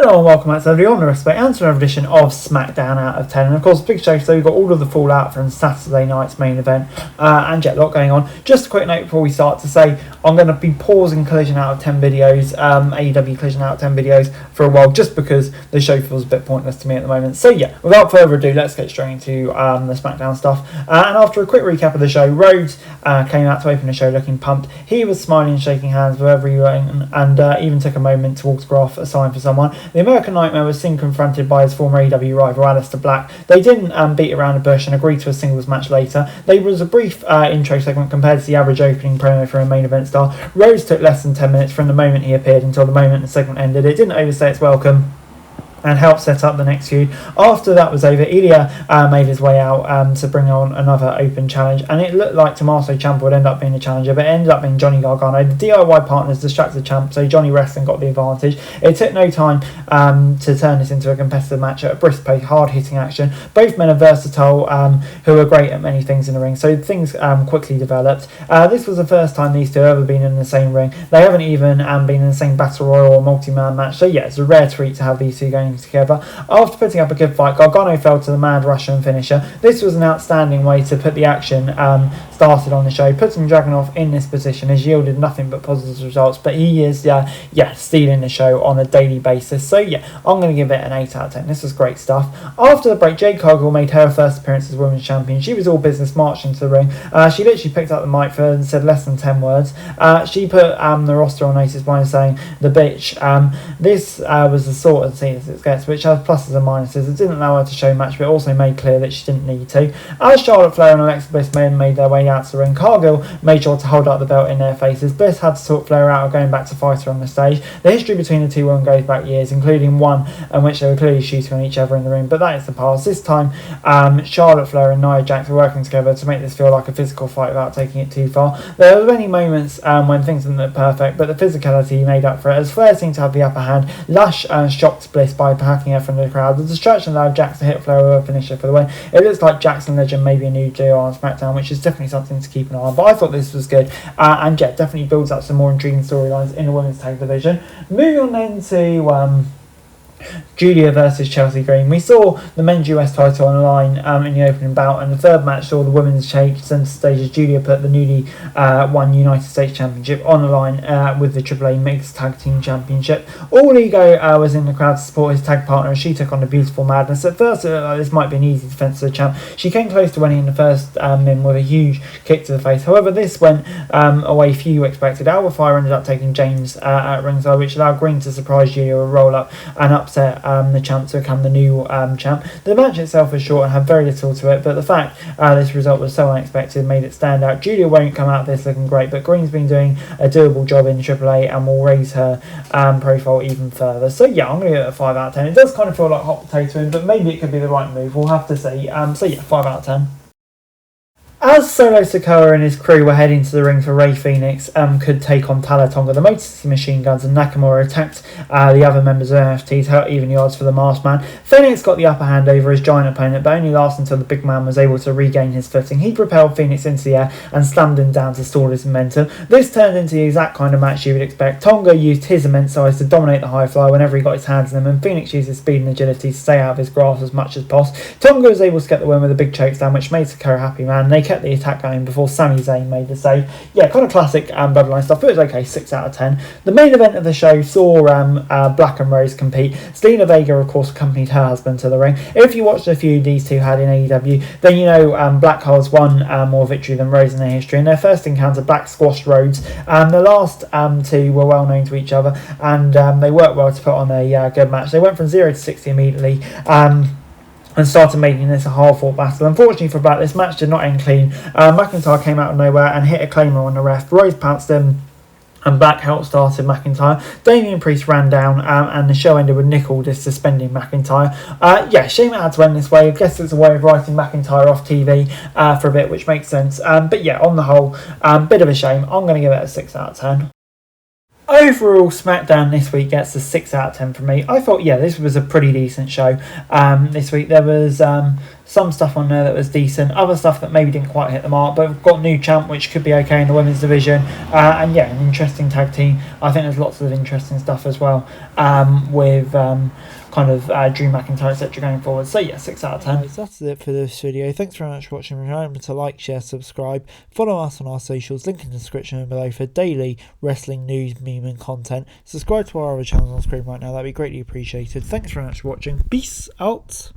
Hello and welcome back to the On the Respect and to another edition of Smackdown Out of 10. And of course, big show, so we've got all of the fallout from Saturday night's main event and a lot going on. Just a quick note before we start to say I'm going to be pausing Collision Out of 10 videos, AEW Collision Out of 10 videos for a while, just because the show feels a bit pointless to me at the moment. So yeah, without further ado, let's get straight into the Smackdown stuff. And after a quick recap of the show, Rhodes came out to open the show looking pumped. He was smiling, shaking hands with everyone, and even took a moment to autograph a sign for someone. The American Nightmare was soon confronted by his former AEW rival Aleister Black. They didn't beat around the bush and agreed to a singles match later. There was a brief intro segment compared to the average opening promo for a main event star. Rhodes took less than 10 minutes from the moment he appeared until the moment the segment ended. It didn't overstay its welcome and helped set up the next feud. After that was over, Ilya made his way out to bring on another open challenge, and it looked like Tommaso Ciampa would end up being the challenger, but it ended up being Johnny Gargano. The DIY partners distracted Ciampa, so Johnny Wrestling got the advantage. It took no time to turn this into a competitive match at a brisk pace, hard-hitting action. Both men are versatile, who are great at many things in the ring, so things quickly developed. This was the first time these two have ever been in the same ring. They haven't even been in the same battle royal or multi-man match, so yeah, it's a rare treat to have these two going together. After putting up a good fight, Gargano fell to the mad Russian finisher. This was an outstanding way to put the action started on the show. Putting Dragunov in this position has yielded nothing but positive results, but he is stealing the show on a daily basis. So yeah, I'm going to give it an 8 out of 10. This was great stuff. After the break, Jade Cargill made her first appearance as Women's Champion. She was all business, marching to the ring. She literally picked up the mic and said less than 10 words. She put the roster on notice by saying the bitch. This was the sort of scene as it gets, which has pluses and minuses. It didn't allow her to show match, but also made clear that she didn't need to. As Charlotte Flair and Alexa Bliss made their way out to the ring, Cargill made sure to hold up the belt in their faces. Bliss had to talk Flair out of going back to fight her on the stage. The history between the two women goes back years, including one in which they were clearly shooting on each other in the ring, but that is the past. This time, Charlotte Flair and Nia Jax were working together to make this feel like a physical fight without taking it too far. There were many moments when things didn't look perfect, but the physicality made up for it, as Flair seemed to have the upper hand. Lush shocked Bliss by hacking her from the crowd. The distraction allowed Jax to hit Flair with a finisher for the win. It looks like Jax and Legend may be a new duo on SmackDown, which is definitely something to keep an eye on, but I thought this was good, and yeah, definitely builds up some more intriguing storylines in the women's tag division. Moving on then to Julia versus Chelsea Green. We saw the men's US title on the line in the opening bout, and the third match saw the women's change centre stage as Julia put the newly won United States Championship on the line with the AAA Mixed Tag Team Championship. All Ego was in the crowd to support his tag partner as she took on the Beautiful Madness. At first it looked like this might be an easy defence of the champ. She came close to winning in the first min with a huge kick to the face. However, this went away few expected. Alba Fire ended up taking James at ringside, which allowed Green to surprise Julia with a roll up and upset the champ to become the new champ. The match itself was short and had very little to it, but the fact this result was so unexpected made it stand out. Julia won't come out of this looking great, but Green's been doing a doable job in AAA and will raise her profile even further. So yeah, I'm going to give it a 5 out of 10. It does kind of feel like hot potatoing, but maybe it could be the right move. We'll have to see. So yeah, 5 out of 10. As Solo Sikoa and his crew were heading to the ring for Rey Fenix could take on Tala Tonga, the Motor City Machine Guns and Nakamura attacked the other members of MFT to help even the odds for the Masked Man. Fenix got the upper hand over his giant opponent, but only lasted until the big man was able to regain his footing. He propelled Fenix into the air and slammed him down to stall his momentum. This turned into the exact kind of match you would expect. Tonga used his immense size to dominate the high fly whenever he got his hands on him, and Fenix used his speed and agility to stay out of his grasp as much as possible. Tonga was able to get the win with a big chokedown, which made Sikoa happy man. They kept the attack going before Sami Zayn made the save. Yeah, kind of classic Bloodline stuff, but it was okay, 6 out of 10. The main event of the show saw Black and Rose compete. Zelina Vega, of course, accompanied her husband to the ring. If you watched a few these two had in AEW, then you know Black holds one more victory than Rose in their history. In their first encounter, Black squashed Rhodes. The last two were well known to each other, and they worked well to put on a good match. They went from 0 to 60 immediately. And started making this a hard-fought battle. Unfortunately for Black, this match did not end clean. McIntyre came out of nowhere and hit a claymore on the ref. Rose pounced him, and Black helped started McIntyre. Damian Priest ran down, and the show ended with Nick Aldis suspending McIntyre. Yeah, shame it had to end this way. I guess it's a way of writing McIntyre off TV for a bit, which makes sense. But yeah, on the whole, bit of a shame. I'm going to give it a 6 out of 10. Overall, SmackDown this week gets a 6 out of 10 from me. I thought, yeah, this was a pretty decent show. This week there was some stuff on there that was decent, other stuff that maybe didn't quite hit the mark, but we've got new champ, which could be okay in the women's division, and yeah, an interesting tag team. I think there's lots of interesting stuff as well with kind of Drew McIntyre, etc. going forward. So yeah, 6 out of 10. So that's it for this video. Thanks very much for watching. Remember to like, share, subscribe, follow us on our socials, link in the description below for daily wrestling news, meme and content. Subscribe to our other channels on screen right now, that'd be greatly appreciated. Thanks very much for watching. Peace out.